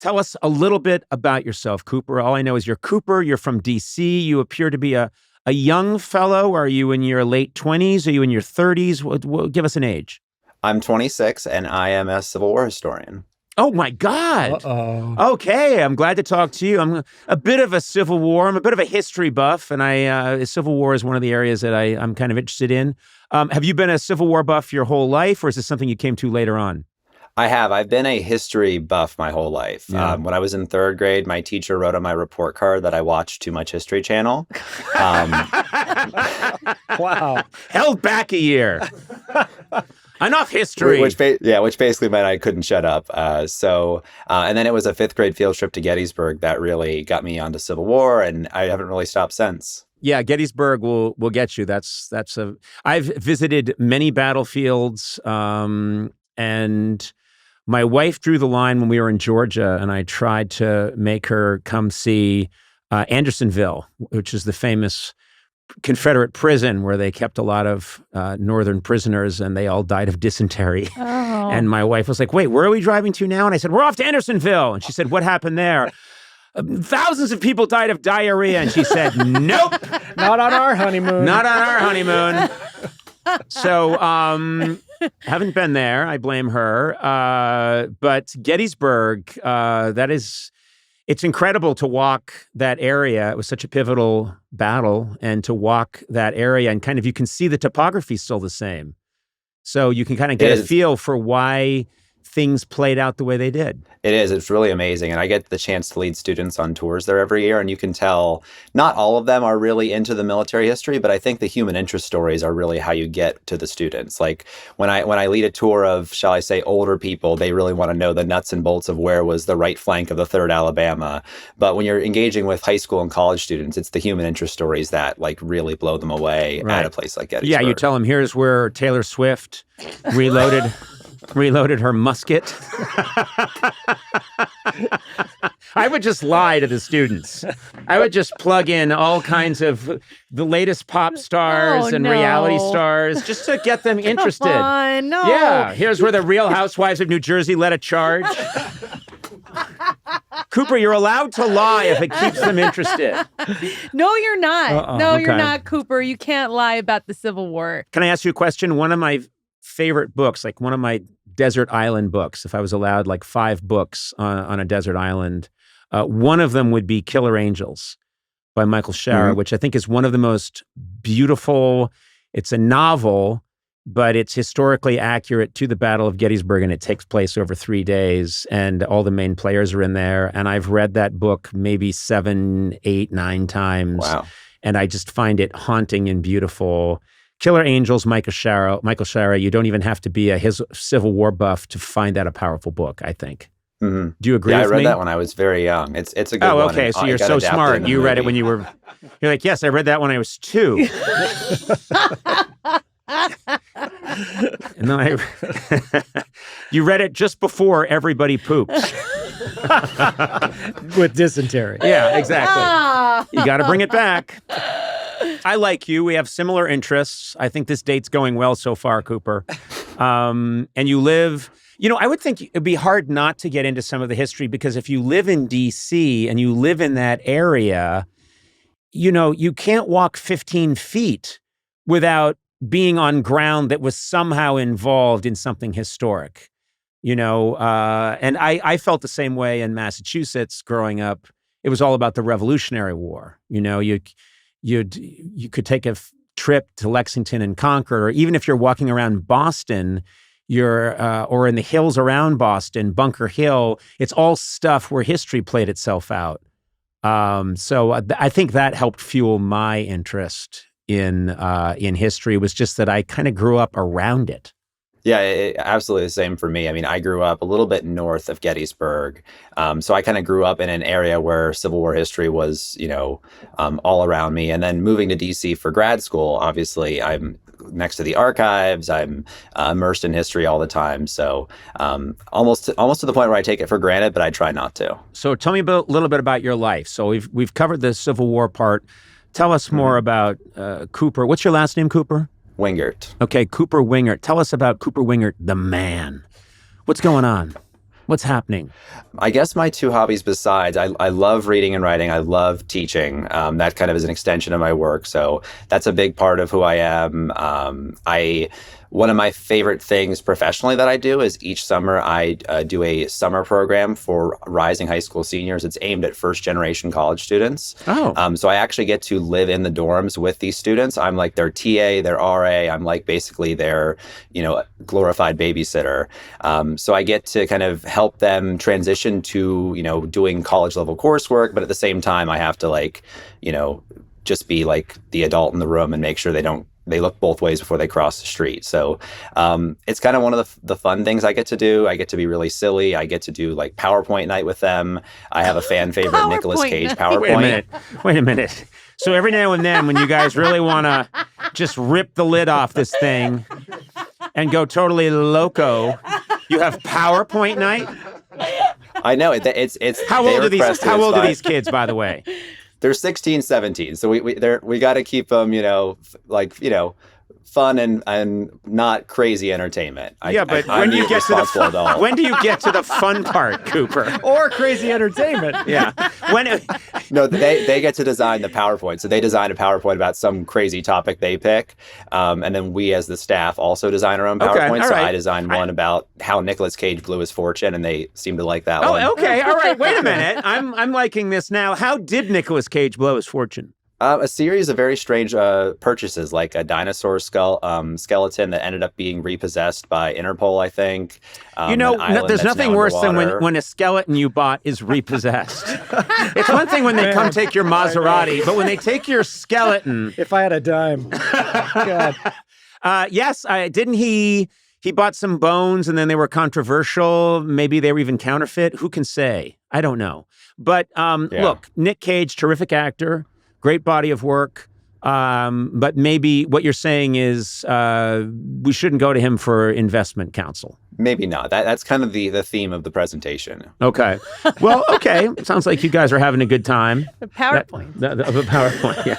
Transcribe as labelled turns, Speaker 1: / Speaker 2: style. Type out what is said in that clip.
Speaker 1: Tell us a little bit about yourself, Cooper. All I know is you're Cooper. You're from D.C. You appear to be a young fellow. Are you in your late 20s? Are you in your 30s? Give us an age.
Speaker 2: I'm 26, and I am a Civil War historian.
Speaker 1: Oh, my God.
Speaker 3: Uh-oh.
Speaker 1: Okay, I'm glad to talk to you. I'm a bit of a Civil War. I'm a bit of a history buff, and Civil War is one of the areas that I'm kind of interested in. Have you been a Civil War buff your whole life, or is this something you came to later on?
Speaker 2: I have. I've been a history buff my whole life.
Speaker 1: Yeah.
Speaker 2: When I was in third grade, my teacher wrote on my report card that I watched too much History Channel.
Speaker 3: Wow.
Speaker 1: Held back a year. Enough history.
Speaker 2: Which basically meant I couldn't shut up. And then it was a fifth grade field trip to Gettysburg that really got me onto Civil War, and I haven't really stopped since.
Speaker 1: Yeah, Gettysburg will get you. I've visited many battlefields, and my wife drew the line when we were in Georgia, and I tried to make her come see Andersonville, which is the famous Confederate prison where they kept a lot of Northern prisoners, and they all died of dysentery.
Speaker 4: Oh.
Speaker 1: And my wife was like, wait, where are we driving to now? And I said, we're off to Andersonville. And she said, what happened there? Thousands of people died of diarrhea. And she said, nope.
Speaker 3: Not on our honeymoon.
Speaker 1: Not on our honeymoon. So, haven't been there. I blame her. But Gettysburg, it's incredible to walk that area. It was such a pivotal battle, and to walk that area and you can see the topography still the same. So you can kind of get a feel for why things played out the way they did.
Speaker 2: It is. It's really amazing. And I get the chance to lead students on tours there every year. And you can tell not all of them are really into the military history, but I think the human interest stories are really how you get to the students. Like when I lead a tour of, shall I say, older people, they really want to know the nuts and bolts of where was the right flank of the 3rd Alabama. But when you're engaging with high school and college students, it's the human interest stories that really blow them away at a place like Gettysburg.
Speaker 1: Yeah, you tell them, here's where Taylor Swift reloaded her musket. I would just lie to the students. I would just plug in all kinds of the latest pop stars and reality stars just to get them interested.
Speaker 4: Come on, no.
Speaker 1: Yeah, here's where the Real Housewives of New Jersey led a charge. Cooper, you're allowed to lie if it keeps them interested.
Speaker 4: No, you're not. No,
Speaker 1: okay.
Speaker 4: You're not, Cooper. You can't lie about the Civil War.
Speaker 1: Can I ask you a question? One of my favorite books, like one of my desert island books, if I was allowed 5 books on a desert island, one of them would be Killer Angels by Michael Shara, which I think is one of the most beautiful. It's a novel, but it's historically accurate to the Battle of Gettysburg, and it takes place over 3 days, and all the main players are in there. And I've read that book maybe 7, 8, 9 times.
Speaker 2: Wow.
Speaker 1: And I just find it haunting and beautiful. Killer Angels, Michael Shara, you don't even have to be a Civil War buff to find that a powerful book, I think.
Speaker 2: Mm-hmm.
Speaker 1: Do you agree with me?
Speaker 2: Yeah, I read that when I was very young. It's a good one.
Speaker 1: Oh, okay. So you're so smart. You read it when you were... You're like, yes, I read that when I was 2. And then you read it just before everybody poops.
Speaker 3: With dysentery.
Speaker 1: Yeah, exactly. You got to bring it back. I like you. We have similar interests. I think this date's going well so far, Cooper. And you live... I would think it'd be hard not to get into some of the history, because if you live in D.C. and you live in that area, you can't walk 15 feet without being on ground that was somehow involved in something historic. And I felt the same way in Massachusetts growing up. It was all about the Revolutionary War. You could take a trip to Lexington and Concord, or even if you're walking around Boston, or in the hills around Boston, Bunker Hill, it's all stuff where history played itself out. So I think that helped fuel my interest in history. Was just that I kind of grew up around it.
Speaker 2: Yeah, absolutely the same for me. I mean, I grew up a little bit north of Gettysburg. So I kind of grew up in an area where Civil War history was, all around me. And then moving to DC for grad school, obviously I'm next to the archives. I'm immersed in history all the time. So almost to the point where I take it for granted, but I try not to.
Speaker 1: So tell me a little bit about your life. So we've covered the Civil War part. Tell us more about Cooper. What's your last name, Cooper?
Speaker 2: Wingert.
Speaker 1: Okay, Cooper Wingert. Tell us about Cooper Wingert, the man. What's going on? What's happening?
Speaker 2: I guess my two hobbies besides, I love reading and writing. I love teaching. That kind of is an extension of my work. So that's a big part of who I am. One of my favorite things professionally that I do is each summer I do a summer program for rising high school seniors. It's aimed at first generation college students.
Speaker 1: Oh.
Speaker 2: So I actually get to live in the dorms with these students. I'm like their TA, their RA. I'm like basically their, glorified babysitter. So I get to kind of help them transition to, doing college level coursework. But at the same time, I have to just be like the adult in the room and make sure they look both ways before they cross the street. So it's kind of one of the fun things I get to do. I get to be really silly. I get to do like PowerPoint night with them. I have a fan favorite Nicolas Cage PowerPoint.
Speaker 1: Wait a minute. So every now and then when you guys really want to just rip the lid off this thing and go totally loco, you have PowerPoint night?
Speaker 2: I know. It's
Speaker 1: How old are these kids, by the way?
Speaker 2: They're 16, 17. So we got to keep them, fun and not crazy entertainment.
Speaker 1: But when do you get to the fun part, Cooper?
Speaker 3: Or crazy entertainment.
Speaker 1: Yeah.
Speaker 2: No, they get to design the PowerPoint. So they design a PowerPoint about some crazy topic they pick. And then we as the staff also design our own PowerPoint.
Speaker 1: Okay,
Speaker 2: so
Speaker 1: right.
Speaker 2: I designed one about how Nicolas Cage blew his fortune, and they seem to like that one.
Speaker 1: Oh, okay. All right. Wait a minute. I'm liking this now. How did Nicolas Cage blow his fortune?
Speaker 2: A series of very strange purchases, like a dinosaur skeleton that ended up being repossessed by Interpol, I think.
Speaker 1: There's nothing worse than when a skeleton you bought is repossessed. It's one thing when they come take your Maserati, but when they take your skeleton...
Speaker 3: If I had a dime. God.
Speaker 1: Yes, didn't he bought some bones and then they were controversial. Maybe they were even counterfeit. Who can say? I don't know. But Look, Nick Cage, terrific actor. Great body of work, but maybe what you're saying is we shouldn't go to him for investment counsel.
Speaker 2: Maybe not. That's kind of the theme of the presentation.
Speaker 1: Okay. Well, okay. Sounds like you guys are having a good time.
Speaker 4: The PowerPoint.
Speaker 1: The PowerPoint, yeah.